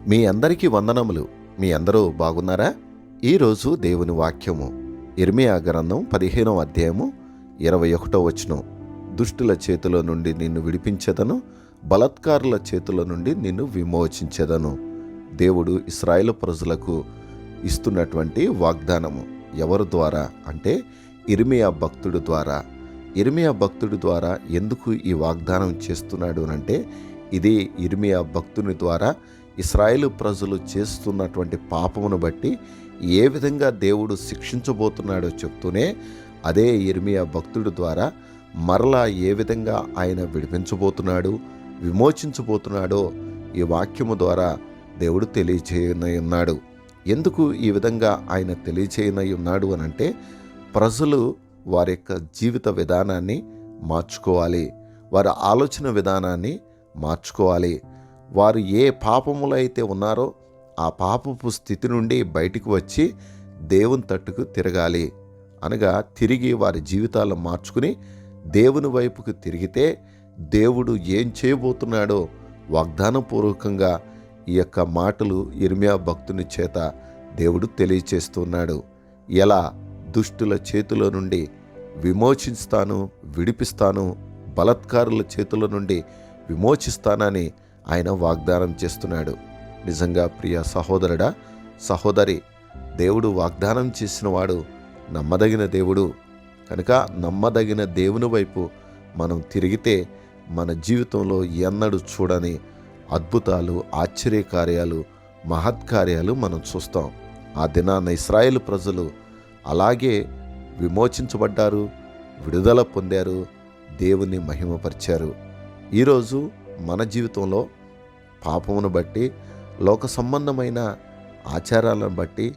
మీ అందరికీ వందనములు. మీ అందరూ బాగున్నారా? ఈరోజు దేవుని వాక్యము యిర్మీయా గ్రంథం 15వ అధ్యాయము 21వ వచనం. దుష్టుల చేతిలో నుండి నిన్ను విడిపించెదను, బలాత్కారుల చేతిలో నుండి నిన్ను విమోచించెదను. దేవుడు ఇశ్రాయేలు ప్రజలకు ఇస్తున్నటువంటి వాగ్దానము ఎవరి ద్వారా అంటే యిర్మీయా భక్తుడి ద్వారా. యిర్మీయా భక్తుడి ద్వారా ఎందుకు ఈ వాగ్దానం చేస్తున్నాడు అంటే, ఇది యిర్మీయా భక్తుని ద్వారా ఇశ్రాయేలు ప్రజలు చేస్తున్నటువంటి పాపమును బట్టి ఏ విధంగా దేవుడు శిక్షించబోతున్నాడో చెప్తూనే, అదే యిర్మీయా భక్తుడి ద్వారా మరలా ఏ విధంగా ఆయన విడిపించబోతున్నాడు, విమోచించబోతున్నాడో ఈ వాక్యము ద్వారా దేవుడు తెలియచేయనయున్నాడు. ఎందుకు ఈ విధంగా ఆయన తెలియచేయనయున్నాడు అనంటే, ప్రజలు వారి యొక్క జీవిత విధానాన్ని మార్చుకోవాలి, వారి ఆలోచన విధానాన్ని మార్చుకోవాలి. వారు ఏ పాపములో అయితే ఉన్నారో ఆ పాపపు స్థితి నుండి బయటికి వచ్చి దేవుని తట్టుకు తిరగాలి. అనగా తిరిగి వారి జీవితాలను మార్చుకుని దేవుని వైపుకు తిరిగితే దేవుడు ఏం చేయబోతున్నాడో వాగ్దానపూర్వకంగా ఈ యొక్క మాటలు యిర్మీయా భక్తుని చేత దేవుడు తెలియచేస్తున్నాడు. ఎలా దుష్టుల చేతిలో నుండి విమోచిస్తాను, విడిపిస్తాను, బలాత్కారుల చేతుల నుండి విమోచిస్తానని ఆయన వాగ్దానం చేస్తున్నాడు. నిజంగా ప్రియ సహోదరుడా, సహోదరి, దేవుడు వాగ్దానం చేసిన వాడు నమ్మదగిన దేవుడు. కనుక నమ్మదగిన దేవుని వైపు మనం తిరిగితే మన జీవితంలో ఎన్నడూ చూడని అద్భుతాలు, ఆశ్చర్యకార్యాలు, మహత్కార్యాలు మనం చూస్తాం. ఆ దినాన ఇశ్రాయేలు ప్రజలు అలాగే విమోచించబడ్డారు, విడుదల పొందారు, దేవుని మహిమపరిచారు. ఈరోజు మన జీవితంలో పాపమును బట్టి, లోక సంబంధమైన ఆచారాలను బట్టి,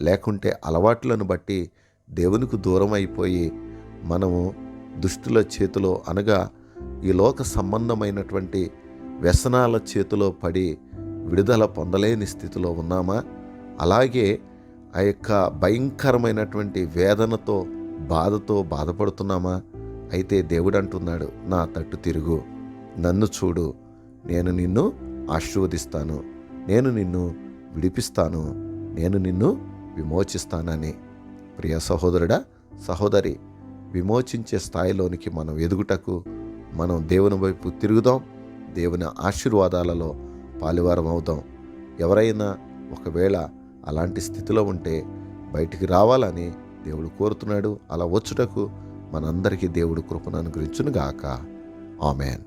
లేకుంటే అలవాట్లను బట్టి దేవునికి దూరం అయిపోయి మనము దుష్టుల చేతిలో, అనగా ఈ లోక సంబంధమైనటువంటి వ్యసనాల చేతిలో పడి విడుదల పొందలేని స్థితిలో ఉన్నామా? అలాగే ఆ యొక్క భయంకరమైనటువంటి వేదనతో, బాధతో బాధపడుతున్నామా? అయితే దేవుడు అంటున్నాడు, నా తట్టు తిరుగు, నన్ను చూడు, నేను నిన్ను ఆశీర్వదిస్తాను, నేను నిన్ను విడిపిస్తాను, నేను నిన్ను విమోచిస్తానని. ప్రియ సహోదరుడా, సహోదరి, విమోచించే స్థాయిలోనికి మనం ఎదుగుటకు మనం దేవుని వైపు తిరుగుదాం, దేవుని ఆశీర్వాదాలలో పాలువారం అవుదాం. ఎవరైనా ఒకవేళ అలాంటి స్థితిలో ఉంటే బయటికి రావాలని దేవుడు కోరుతున్నాడు. అలా వచ్చుటకు మనందరికీ దేవుడు కృపను అనుగ్రహించునుగాక. ఆమెన్.